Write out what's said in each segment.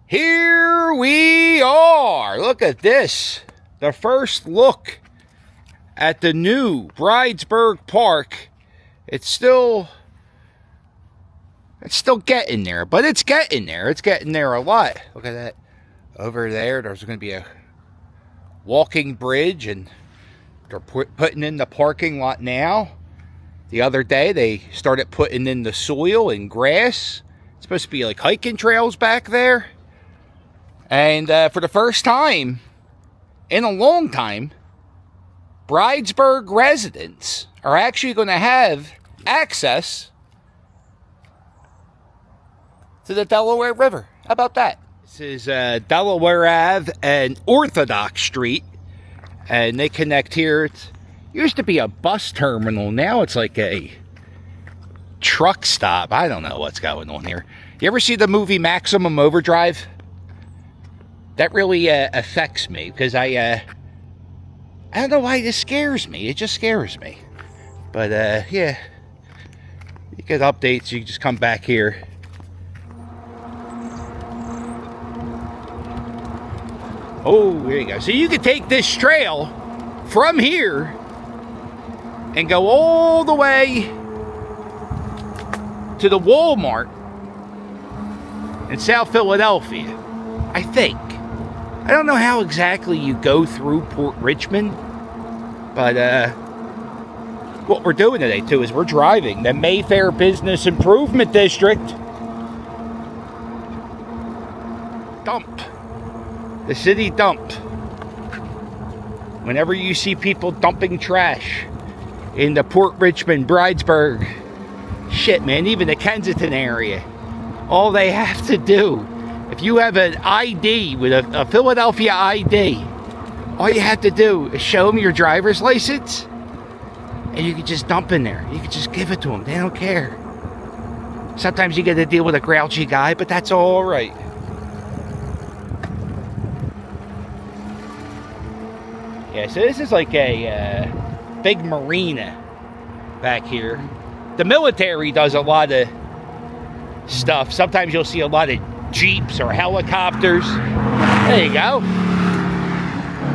Here we are. Look at this. The first look at the new Bridesburg Park. It's still getting there, but it's getting there. It's getting there a lot. Look at that. Over there's going to be a walking bridge, and they're putting in the parking lot now. The other day, they started putting in the soil and grass. It's supposed to be like hiking trails back there. And for the first time in a long time, Bridesburg residents are actually going to have access to the Delaware River. How about that? This is Delaware Ave and Orthodox Street, and they connect here. It used to be a bus terminal. Now it's like a truck stop. I don't know what's going on here. You ever see the movie Maximum Overdrive? That really affects me, because I don't know why this scares me. It just scares me. But yeah, you get updates. You just come back here. Oh, there you go. So you can take this trail from here and go all the way to the Walmart in South Philadelphia, I think. I don't know how exactly you go through Port Richmond, but what we're doing today, too, is we're driving the Mayfair Business Improvement District. Dump. The city dump. Whenever you see people dumping trash in the Port Richmond, Bridesburg, shit, man, even the Kensington area, all they have to do, if you have an ID with a Philadelphia ID, all you have to do is show them your driver's license, and you can just dump in there. You can just give it to them. They don't care. Sometimes you get to deal with a grouchy guy, but that's all right. Yeah, so this is like a big marina back here. The military does a lot of stuff. Sometimes you'll see a lot of Jeeps or helicopters. There you go.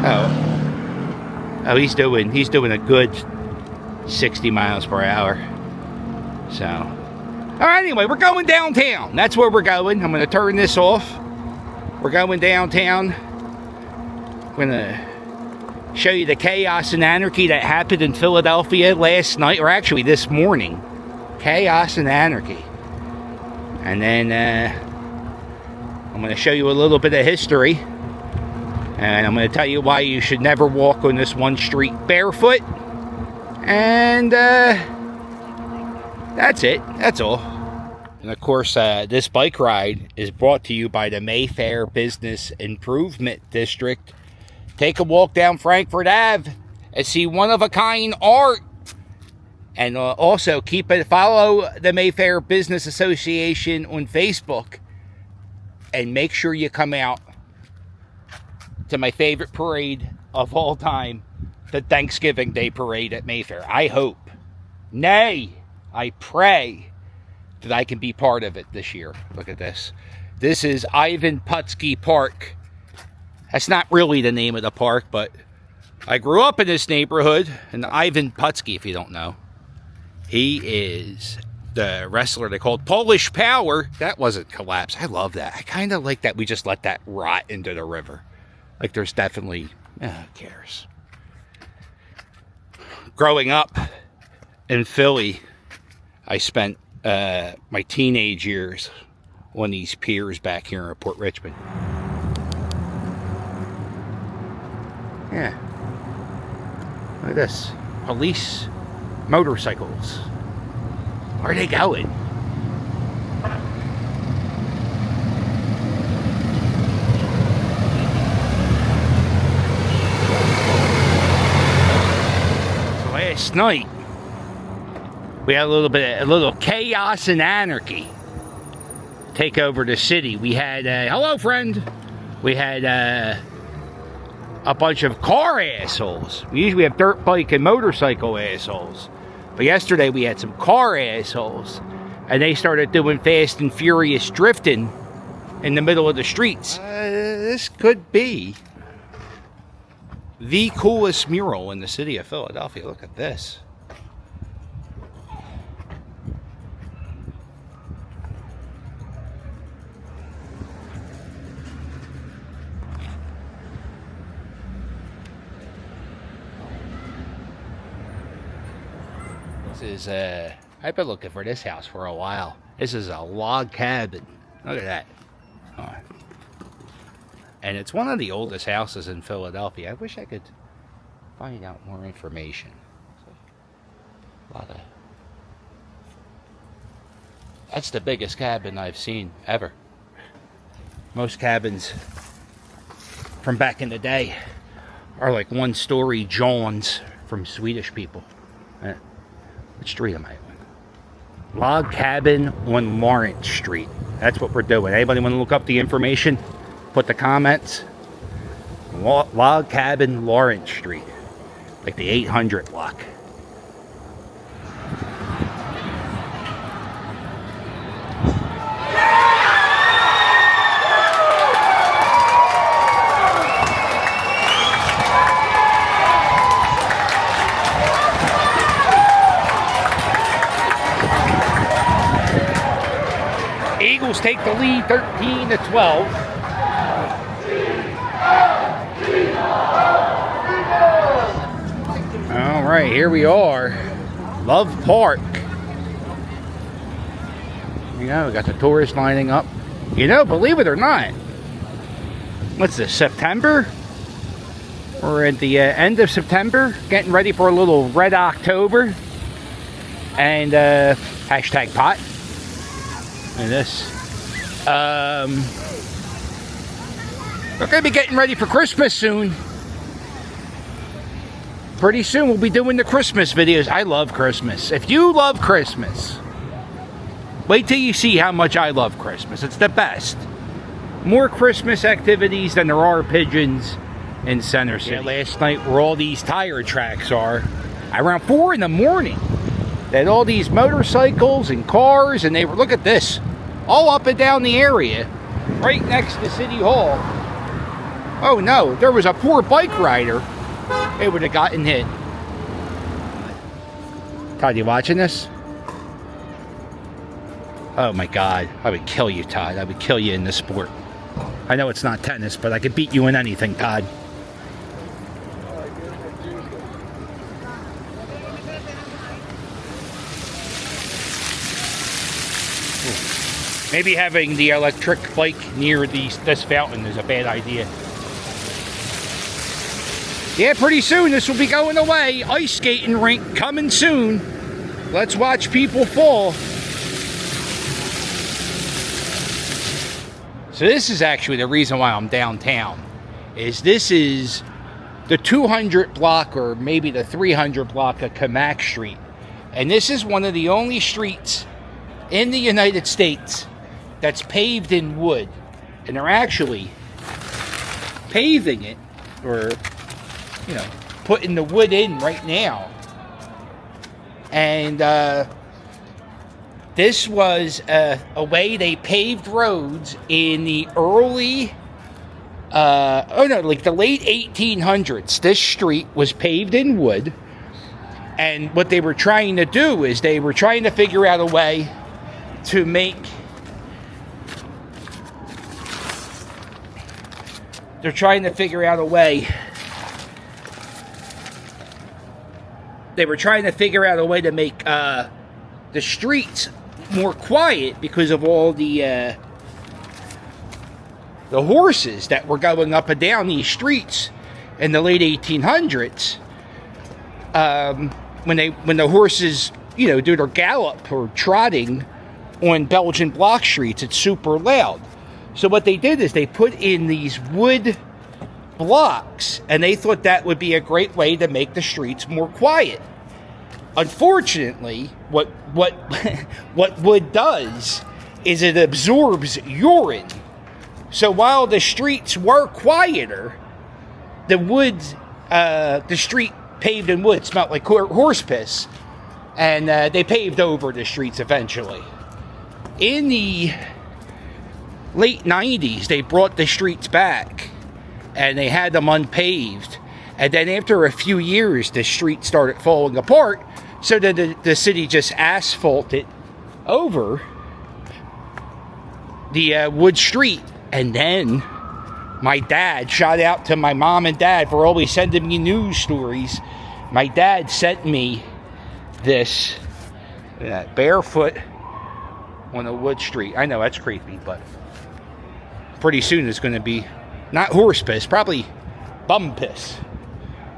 Oh, he's doing a good 60 miles per hour. So, all right, anyway, we're going downtown. That's where we're going. I'm going to turn this off. We're going downtown. I'm going to show you the chaos and anarchy that happened in Philadelphia last night, or actually this morning. Chaos and anarchy. And then I'm going to show you a little bit of history. And I'm going to tell you why you should never walk on this one street barefoot. And that's it. That's all. And of course, this bike ride is brought to you by the Mayfair Business Improvement District. Take a walk down Frankfurt Ave and see one-of-a-kind art. And also follow the Mayfair Business Association on Facebook. And make sure you come out to my favorite parade of all time, the Thanksgiving Day Parade at Mayfair. I hope, nay, I pray that I can be part of it this year. Look at this. This is Ivan Psky Park. That's not really the name of the park, but I grew up in this neighborhood. And Ivan Psky, if you don't know, he is the wrestler they called Polish Power. That wasn't collapse. I love that. I kind of like that we just let that rot into the river. Like there's definitely, who cares? Growing up in Philly, I spent my teenage years on these piers back here in Port Richmond. Yeah. Look at this. Police motorcycles. Where are they going? So last night, we had a little chaos and anarchy take over the city. We had, hello friend. We had, a bunch of car assholes. We usually have dirt bike and motorcycle assholes. But yesterday we had some car assholes. And they started doing fast and furious drifting in the middle of the streets. This could be the coolest mural in the city of Philadelphia. Look at this. This is, I've been looking for this house for a while. This is a log cabin. Look at that. Oh. And it's one of the oldest houses in Philadelphia. I wish I could find out more information. A lot of... That's the biggest cabin I've seen ever. Most cabins from back in the day are like one-story Johns from Swedish people. Which street am I on? Log cabin on Lawrence Street. That's what we're doing. Anybody want to look up the information? Put the comments. Log cabin, Lawrence Street. Like the 800 block. Eagles take the lead 13-12. All right, here we are. Love Park. You know, we got the tourists lining up. You know, believe it or not, what's this, September? We're at the end of September, getting ready for a little Red October. And hashtag pot. And this. We're going to be getting ready for Christmas soon. Pretty soon we'll be doing the Christmas videos. I love Christmas. If you love Christmas, wait till you see how much I love Christmas. It's the best. More Christmas activities than there are pigeons in Center City. Yeah, last night where all these tire tracks are, around 4 in the morning, they had all these motorcycles and cars, and they were, look at this, all up and down the area, right next to City Hall. Oh no, there was a poor bike rider. It would have gotten hit. Todd, you watching this? Oh my God, I would kill you, Todd. I would kill you in this sport. I know it's not tennis, but I could beat you in anything, Todd. Maybe having the electric bike near this fountain is a bad idea. Yeah, pretty soon this will be going away. Ice skating rink coming soon. Let's watch people fall. So this is actually the reason why I'm downtown. This is the 200 block or maybe the 300 block of Camac Street. And this is one of the only streets in the United States that's paved in wood. And they're actually paving it, or you know, putting the wood in right now. And this was a way they paved roads in the early, like the late 1800s. This street was paved in wood. And what they were trying to do is they were trying to figure out a way to make... They're trying to figure out a way... They were trying to figure out a way to make the streets more quiet because of all the horses that were going up and down these streets in the late 1800s. When the horses, you know, do their gallop or trotting on Belgian block streets, it's super loud. So what they did is they put in these wood blocks, and they thought that would be a great way to make the streets more quiet. Unfortunately, what wood does is it absorbs urine. So while the streets were quieter, the street paved in wood smelled like horse piss, and they paved over the streets eventually. In the late 90s, they brought the streets back and they had them unpaved. And then after a few years, the street started falling apart. So then the city just asphalted over the wood street. And then my dad, shout out to my mom and dad for always sending me news stories. My dad sent me this barefoot on a wood street. I know that's creepy, but pretty soon it's going to be not horse piss, probably bum piss.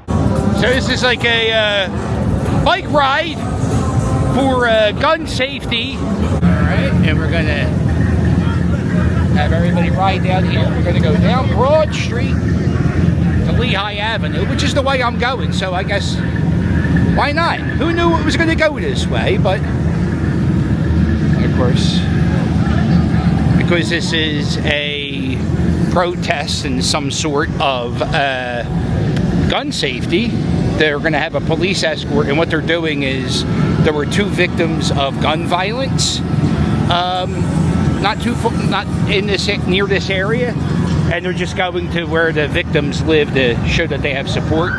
So this is like a bike ride for gun safety. All right, and we're going to have everybody ride down here. We're going to go down Broad Street to Lehigh Avenue, which is the way I'm going. So I guess, why not? Who knew it was going to go this way? But, of course, because this is a protest and some sort of gun safety, they're going to have a police escort. And what they're doing is, there were 2 victims of gun violence. Not in this, near this area, and they're just going to where the victims live to show that they have support.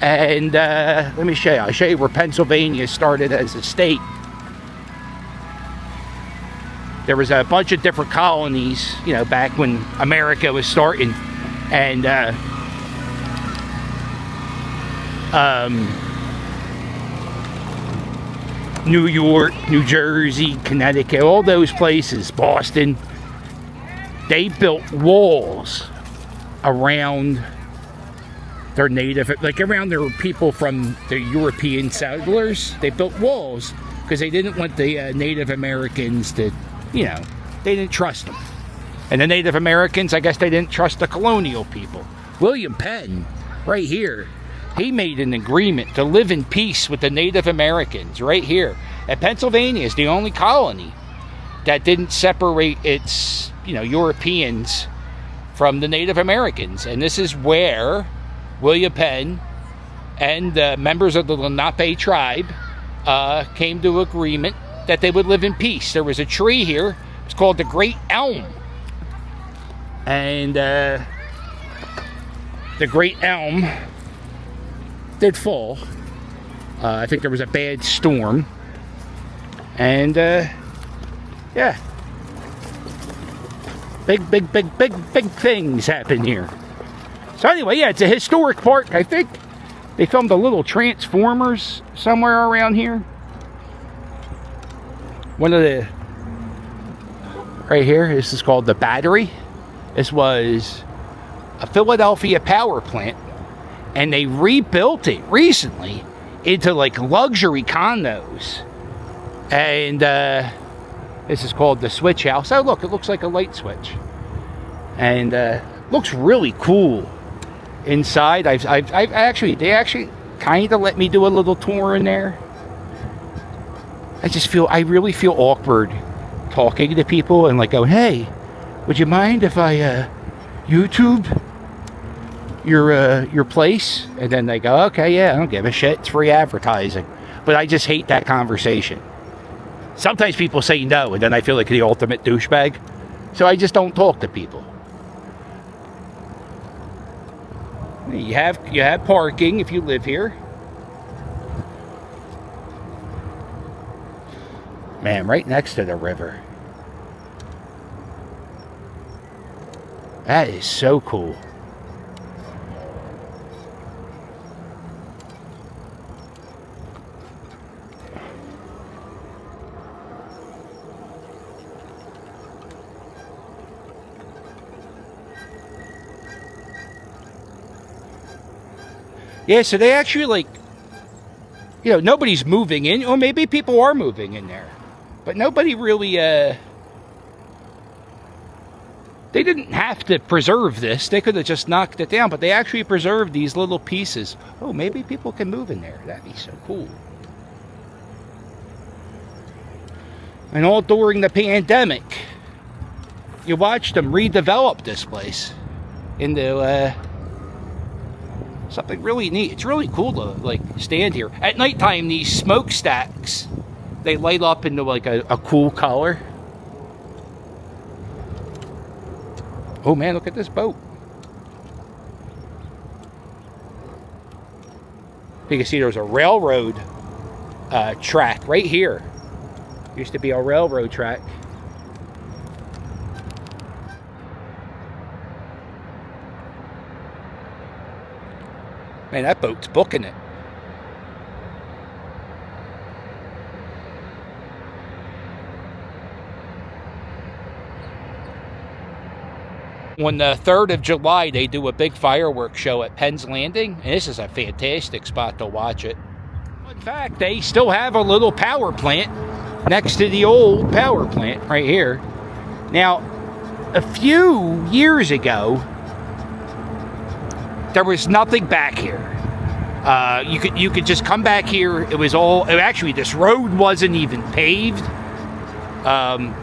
And let me show you. I'll show you where Pennsylvania started as a state. There was a bunch of different colonies, you know, back when America was starting. And New York, New Jersey, Connecticut, all those places, Boston, they built walls around their native, like around their people from the European settlers. They built walls because they didn't want the Native Americans to, you know, they didn't trust them. And the Native Americans, I guess they didn't trust the colonial people. William Penn, right here, he made an agreement to live in peace with the Native Americans right here. And Pennsylvania is the only colony that didn't separate its, you know, Europeans from the Native Americans. And this is where William Penn and the members of the Lenape tribe came to agreement that they would live in peace. There was a tree here. It's called the Great Elm. And the Great Elm did fall. I think there was a bad storm. And yeah. Big things happen here. So anyway, yeah, it's a historic park. I think they filmed a little Transformers somewhere around here. One of the, right here, this is called the Battery. This was a Philadelphia power plant, and they rebuilt it recently into like luxury condos. And this is called the Switch House. Oh look, it looks like a light switch. And looks really cool inside. I've actually, they actually kind of let me do a little tour in there. I really feel awkward talking to people and like going, hey, would you mind if I YouTube your place? And then they go, okay, yeah, I don't give a shit, it's free advertising. But I just hate that conversation. Sometimes people say no, and then I feel like the ultimate douchebag. So I just don't talk to people. You have parking if you live here. Man, right next to the river. That is so cool. Yeah, so they actually, like, you know, nobody's moving in, or maybe people are moving in there, but nobody really, they didn't have to preserve this. They could have just knocked it down, but they actually preserved these little pieces. Oh, maybe people can move in there. That'd be so cool. And all during the pandemic, you watched them redevelop this place into, something really neat. It's really cool to, like, stand here. At nighttime, these smokestacks, they light up into, like, a cool color. Oh, man, look at this boat. You can see there's a railroad track right here. Used to be a railroad track. Man, that boat's booking it. On the 3rd of July, they do a big fireworks show at Penn's Landing, and this is a fantastic spot to watch it. In fact, they still have a little power plant next to the old power plant right here. Now, a few years ago, there was nothing back here. You could just come back here. It was all, actually, this road wasn't even paved.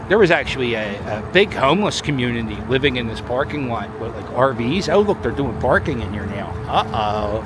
There was actually a big homeless community living in this parking lot with, like, RVs. Oh, look, they're doing parking in here now. Uh-oh.